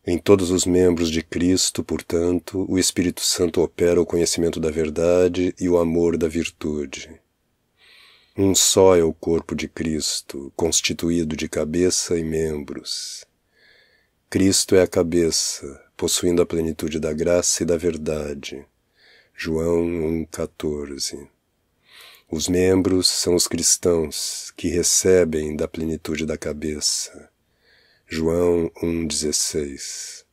Em todos os membros de Cristo, portanto, o Espírito Santo opera o conhecimento da verdade e o amor da virtude. Um só é o corpo de Cristo, constituído de cabeça e membros. Cristo é a cabeça, possuindo a plenitude da graça e da verdade. João 1,14. Os membros são os cristãos, que recebem da plenitude da cabeça. João 1,16.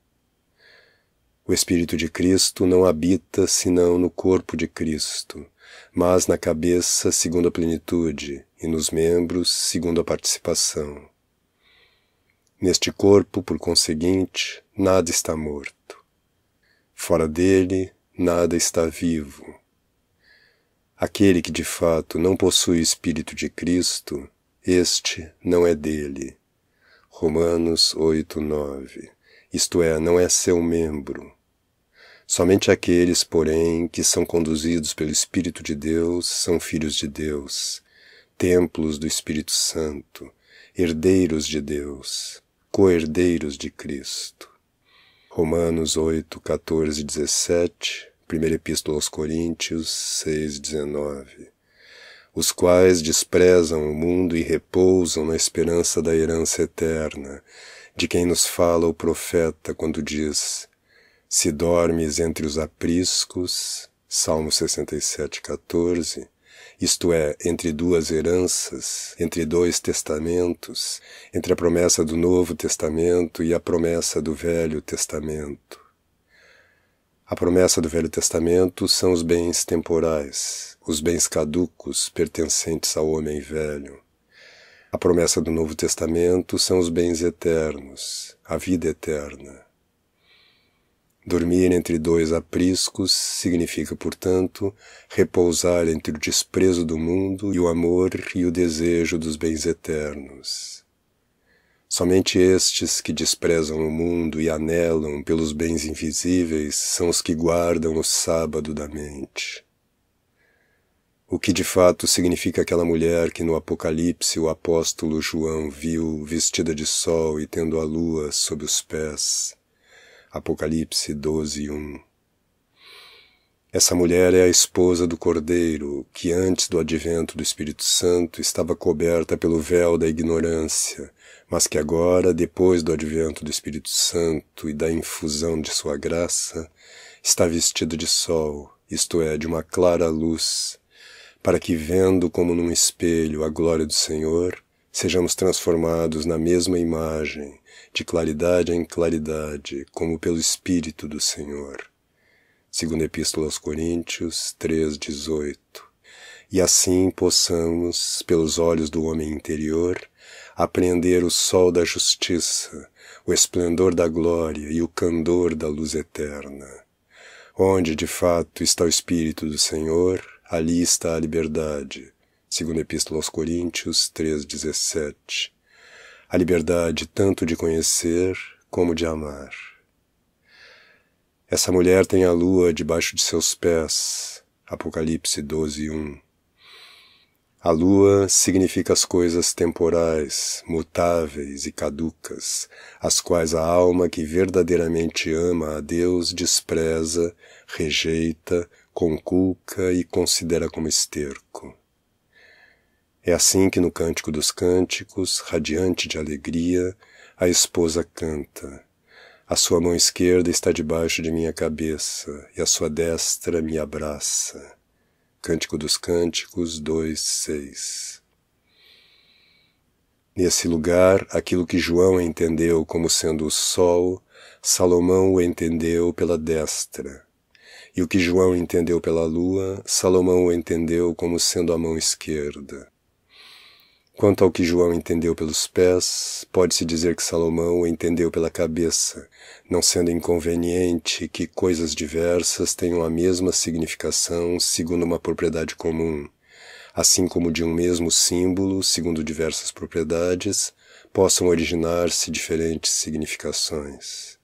O Espírito de Cristo não habita senão no corpo de Cristo, mas na cabeça segundo a plenitude e nos membros segundo a participação. Neste corpo, por conseguinte, nada está morto. Fora dele, nada está vivo. Aquele que de fato não possui o Espírito de Cristo, este não é dele. Romanos 8:9. Isto é, não é seu membro. Somente aqueles, porém, que são conduzidos pelo Espírito de Deus são filhos de Deus, templos do Espírito Santo, herdeiros de Deus, co-herdeiros de Cristo. Romanos 8:14 e 17, 1ª Epístola aos Coríntios 6:19. Os quais desprezam o mundo e repousam na esperança da herança eterna, de quem nos fala o profeta quando diz: se dormes entre os apriscos, Salmo 67:14, isto é, entre duas heranças, entre dois testamentos, entre a promessa do Novo Testamento e a promessa do Velho Testamento. A promessa do Velho Testamento são os bens temporais, os bens caducos pertencentes ao homem velho. A promessa do Novo Testamento são os bens eternos, a vida eterna. Dormir entre dois apriscos significa, portanto, repousar entre o desprezo do mundo e o amor e o desejo dos bens eternos. Somente estes que desprezam o mundo e anelam pelos bens invisíveis são os que guardam o sábado da mente. O que de fato significa aquela mulher que no Apocalipse o apóstolo João viu vestida de sol e tendo a lua sob os pés. Apocalipse 12:1. Essa mulher é a esposa do Cordeiro, que antes do advento do Espírito Santo estava coberta pelo véu da ignorância, mas que agora, depois do advento do Espírito Santo e da infusão de sua graça, está vestida de sol, isto é, de uma clara luz, para que, vendo como num espelho a glória do Senhor, sejamos transformados na mesma imagem, de claridade em claridade, como pelo Espírito do Senhor. 2ª Epístola aos Coríntios 3:18. E assim possamos, pelos olhos do homem interior, apreender o sol da justiça, o esplendor da glória e o candor da luz eterna. Onde, de fato, está o Espírito do Senhor, ali está a liberdade. 2ª Epístola aos Coríntios 3:17. A liberdade tanto de conhecer como de amar. Essa mulher tem a lua debaixo de seus pés. Apocalipse 12:1. A lua significa as coisas temporais, mutáveis e caducas, as quais a alma que verdadeiramente ama a Deus despreza, rejeita, conculca e considera como esterco. É assim que no Cântico dos Cânticos, radiante de alegria, a esposa canta: a sua mão esquerda está debaixo de minha cabeça, e a sua destra me abraça. Cântico dos Cânticos 2:6. Nesse lugar, aquilo que João entendeu como sendo o sol, Salomão o entendeu pela destra. E o que João entendeu pela lua, Salomão o entendeu como sendo a mão esquerda. Quanto ao que João entendeu pelos pés, pode-se dizer que Salomão o entendeu pela cabeça, não sendo inconveniente que coisas diversas tenham a mesma significação segundo uma propriedade comum, assim como de um mesmo símbolo, segundo diversas propriedades, possam originar-se diferentes significações.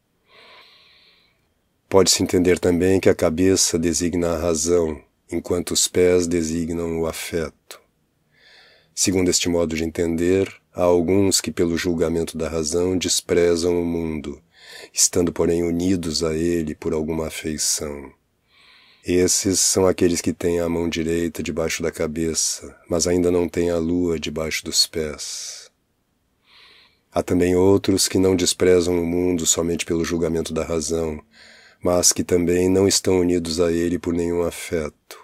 Pode-se entender também que a cabeça designa a razão, enquanto os pés designam o afeto. Segundo este modo de entender, há alguns que pelo julgamento da razão desprezam o mundo, estando, porém, unidos a ele por alguma afeição. Esses são aqueles que têm a mão direita debaixo da cabeça, mas ainda não têm a lua debaixo dos pés. Há também outros que não desprezam o mundo somente pelo julgamento da razão, mas que também não estão unidos a ele por nenhum afeto.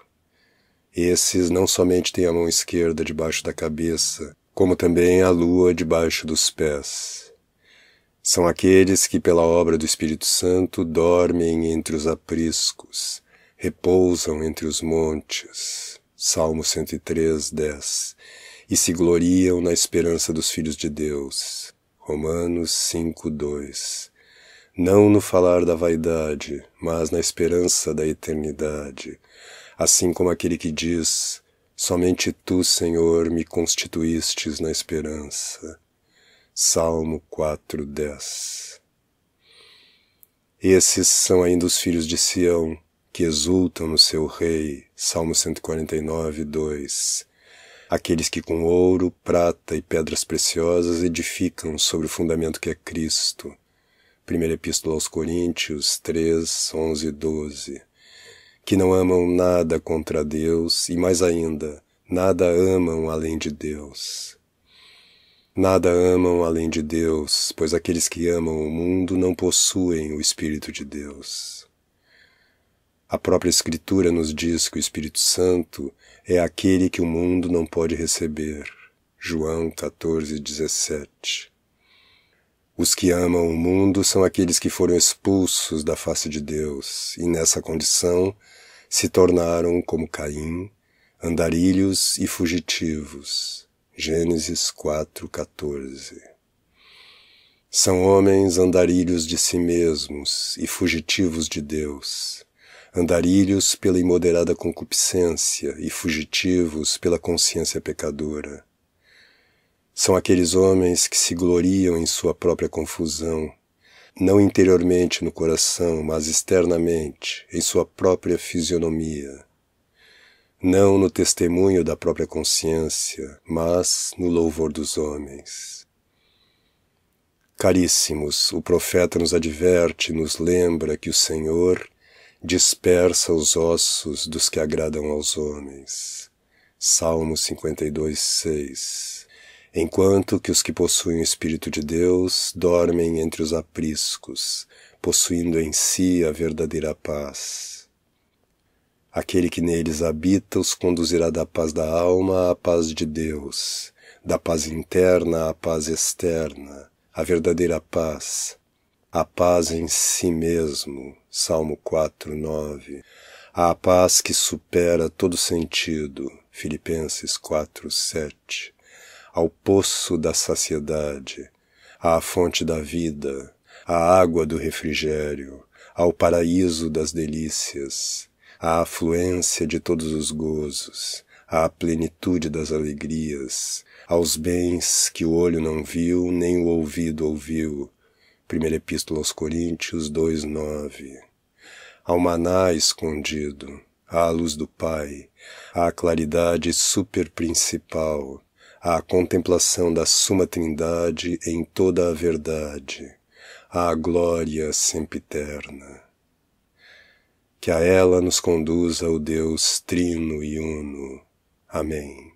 Esses não somente têm a mão esquerda debaixo da cabeça, como também a lua debaixo dos pés. São aqueles que, pela obra do Espírito Santo, dormem entre os apriscos, repousam entre os montes, Salmo 103, 10, e se gloriam na esperança dos filhos de Deus, Romanos 5, 2. Não no falar da vaidade, mas na esperança da eternidade, assim como aquele que diz: somente tu, Senhor, me constituístes na esperança. Salmo 4, 10. Esses são ainda os filhos de Sião, que exultam no seu rei, Salmo 149, 2. Aqueles que com ouro, prata e pedras preciosas edificam sobre o fundamento que é Cristo. Primeira Epístola aos Coríntios 3, 11 e 12. Que não amam nada contra Deus e, mais ainda, nada amam além de Deus. Nada amam além de Deus, pois aqueles que amam o mundo não possuem o Espírito de Deus. A própria Escritura nos diz que o Espírito Santo é aquele que o mundo não pode receber. João 14, 17. Os que amam o mundo são aqueles que foram expulsos da face de Deus e, nessa condição, se tornaram, como Caim, andarilhos e fugitivos. Gênesis 4, 14. São homens andarilhos de si mesmos e fugitivos de Deus, andarilhos pela imoderada concupiscência e fugitivos pela consciência pecadora. São aqueles homens que se gloriam em sua própria confusão, não interiormente no coração, mas externamente, em sua própria fisionomia. Não no testemunho da própria consciência, mas no louvor dos homens. Caríssimos, o profeta nos adverte, nos lembra que o Senhor dispersa os ossos dos que agradam aos homens. Salmo 52, 6. Enquanto que os que possuem o Espírito de Deus dormem entre os apriscos, possuindo em si a verdadeira paz. Aquele que neles habita os conduzirá da paz da alma à paz de Deus, da paz interna à paz externa, a verdadeira paz, a paz em si mesmo, Salmo 4, 9, a paz que supera todo sentido, Filipenses 4, 7, ao poço da saciedade, à fonte da vida, à água do refrigério, ao paraíso das delícias, à afluência de todos os gozos, à plenitude das alegrias, aos bens que o olho não viu, nem o ouvido ouviu. Primeira Epístola aos Coríntios 2, 9. Ao maná escondido, à luz do Pai, à claridade superprincipal, à contemplação da Suma Trindade em toda a verdade, à glória sempiterna. Que a ela nos conduza o Deus trino e uno. Amém.